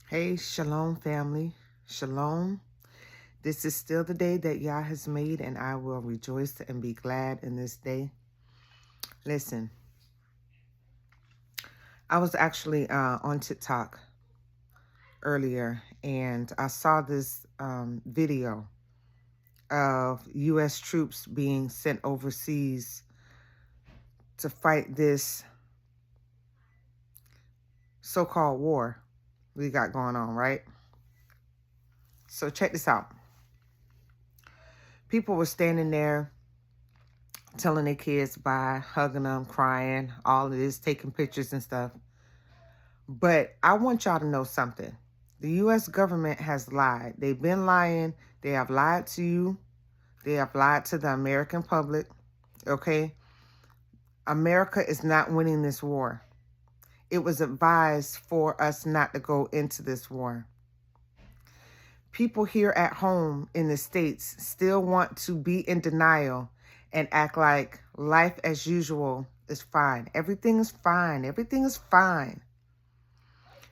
Hey, Shalom family. Shalom. This is still the day that Yah has made, and I will rejoice and be glad in this day. Listen, I was actually on TikTok earlier, and I saw this video of U.S. troops being sent overseas to fight this so-called war we got going on, right? So check this out. People were standing there telling their kids bye, hugging them, crying, all of this, taking pictures and stuff. But I want y'all to know something. The U.S. government has lied. They've been lying. They have lied to you. They have lied to the American public. Okay? America is not winning this war. It was advised for us not to go into this war. People here at home in the States still want to be in denial and act like life as usual is fine. Everything is fine. Everything is fine.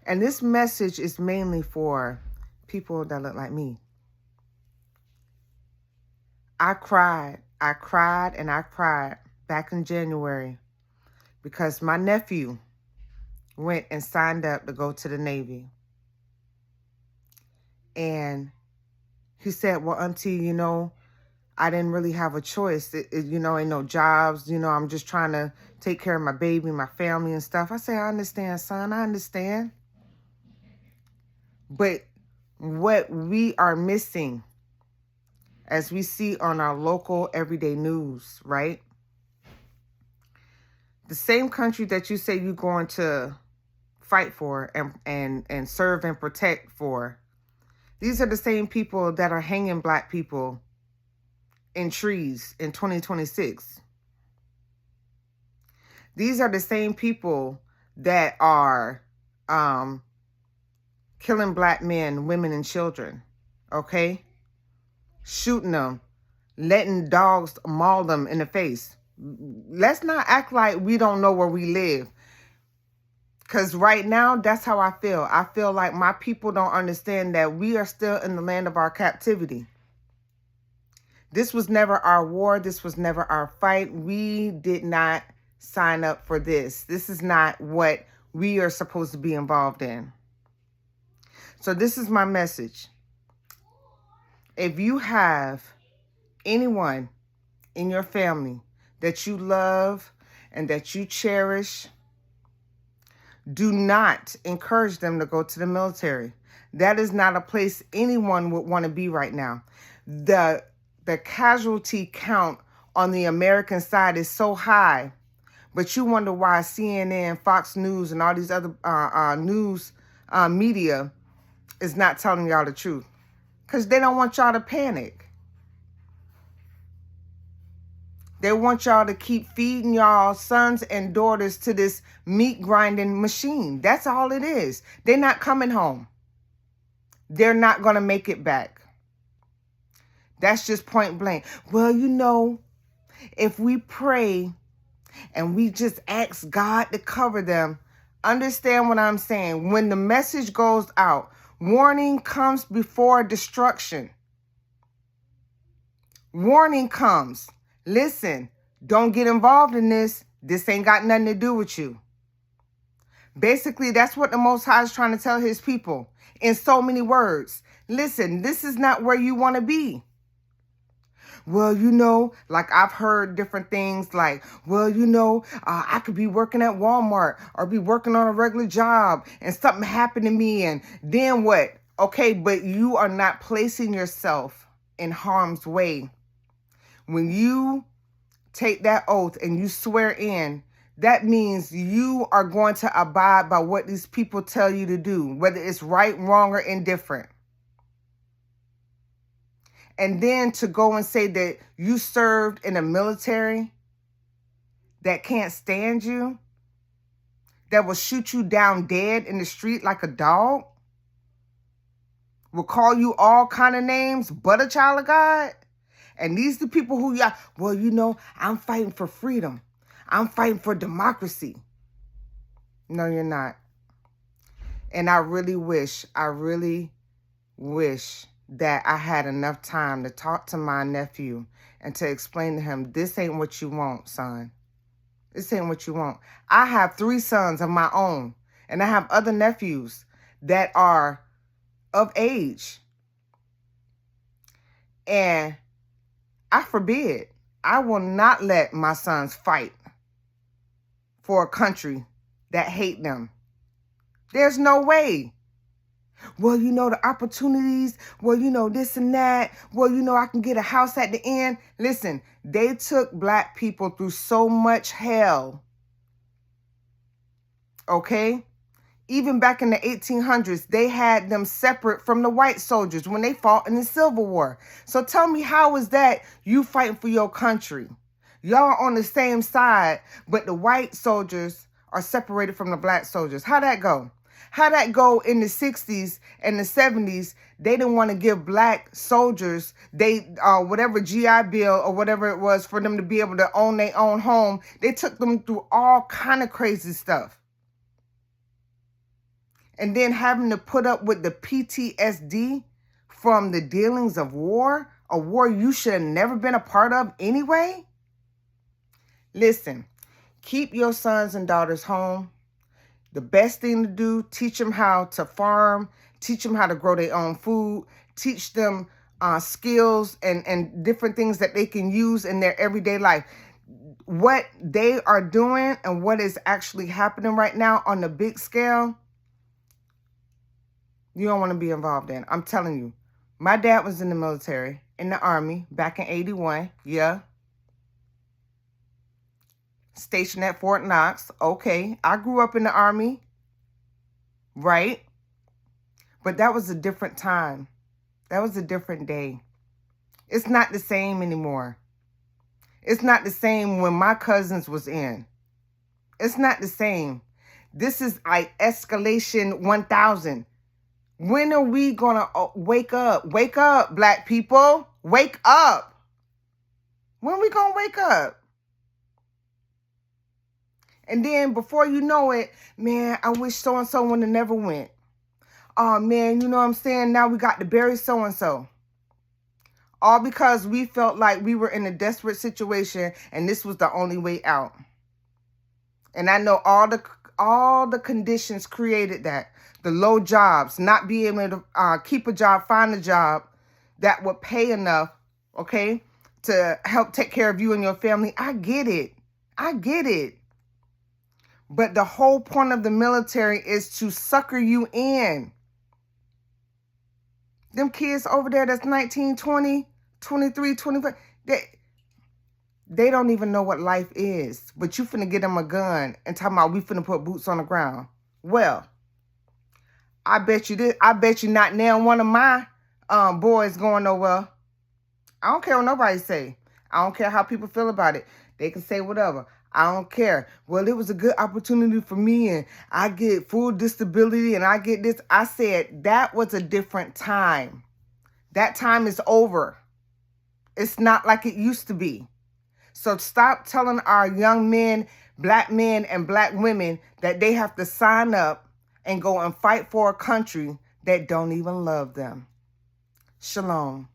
And this message is mainly for people that look like me. I cried and I cried back in January because my nephew went and signed up to go to the Navy. And he said, well, auntie, I didn't really have a choice. Ain't no jobs. I'm just trying to take care of my baby, my family and stuff. I say, I understand, son. I understand. But what we are missing, as we see on our local everyday news, right? The same country that you say you're going to fight for and serve and protect for, these are the same people that are hanging Black people in trees in 2026. These are the same people that are killing Black men, women, and children, okay? Shooting them, letting dogs maul them in the face. Let's not act like we don't know where we live. Because right now, that's how I feel. I feel like my people don't understand that we are still in the land of our captivity. This was never our war. This was never our fight. We did not sign up for this. This is not what we are supposed to be involved in. So this is my message. If you have anyone in your family that you love and that you cherish, do not encourage them to go to the military. That is not a place anyone would want to be right now. The casualty count on the American side is so high, but you wonder why CNN, Fox News, and all these other news media is not telling y'all the truth. Because they don't want y'all to panic. They want y'all to keep feeding y'all sons and daughters to this meat grinding machine. That's all it is. They're not coming home. They're not going to make it back. That's just point blank. Well, if we pray and we just ask God to cover them, understand what I'm saying. When the message goes out, warning comes before destruction. Warning comes. Listen, don't get involved in this. This ain't got nothing to do with you. Basically, that's what the Most High is trying to tell his people in so many words. Listen, this is not where you want to be. Well, like I've heard different things like, I could be working at Walmart or be working on a regular job and something happened to me and then what? Okay, but you are not placing yourself in harm's way. When you take that oath and you swear in, that means you are going to abide by what these people tell you to do, whether it's right, wrong, or indifferent. And then to go and say that you served in a military that can't stand you, that will shoot you down dead in the street like a dog, will call you all kind of names, but a child of God. And these the people who, I'm fighting for freedom. I'm fighting for democracy. No, you're not. And I really wish that I had enough time to talk to my nephew and to explain to him, this ain't what you want, son. This ain't what you want. I have 3 sons of my own, and I have other nephews that are of age. And I forbid, I will not let my sons fight for a country that hate them. There's no way. Well, the opportunities, well, this and that, well, I can get a house at the end. Listen, they took black people through so much hell. Okay? Even back in the 1800s, they had them separate from the white soldiers when they fought in the Civil War. So tell me, how is that you fighting for your country? Y'all are on the same side, but the white soldiers are separated from the black soldiers. How'd that go? How'd that go in the 60s and the 70s? They didn't want to give black soldiers whatever GI Bill or whatever it was for them to be able to own their own home. They took them through all kind of crazy stuff. And then having to put up with the PTSD from the dealings of war, a war you should have never been a part of anyway. Listen, keep your sons and daughters home. The best thing to do, teach them how to farm, teach them how to grow their own food, teach them skills and different things that they can use in their everyday life. What they are doing and what is actually happening right now on the big scale, you don't want to be involved in. I'm telling you. My dad was in the military, in the Army, back in 81. Yeah. Stationed at Fort Knox. Okay. I grew up in the Army. Right? But that was a different time. That was a different day. It's not the same anymore. It's not the same when my cousins was in. It's not the same. This is like escalation 1000. When are we going to wake up? Wake up, black people. Wake up. When are we going to wake up? And then before you know it, man, I wish so-and-so would have never went. Oh, man, you know what I'm saying? Now we got to bury so-and-so. All because we felt like we were in a desperate situation and this was the only way out. And I know all the conditions created that. The low jobs, not being able to keep a job, find a job that would pay enough, okay, to help take care of you and your family. I get it. I get it. But the whole point of the military is to sucker you in. Them kids over there that's 19, 20, 23, 25, they don't even know what life is. But you finna get them a gun and talking about we finna put boots on the ground. Well, I bet you this. I bet you not now one of my boys going nowhere. I don't care what nobody say. I don't care how people feel about it. They can say whatever. I don't care. Well, it was a good opportunity for me and I get full disability and I get this. I said that was a different time. That time is over. It's not like it used to be. So stop telling our young men, black men and black women that they have to sign up and go and fight for a country that don't even love them. Shalom.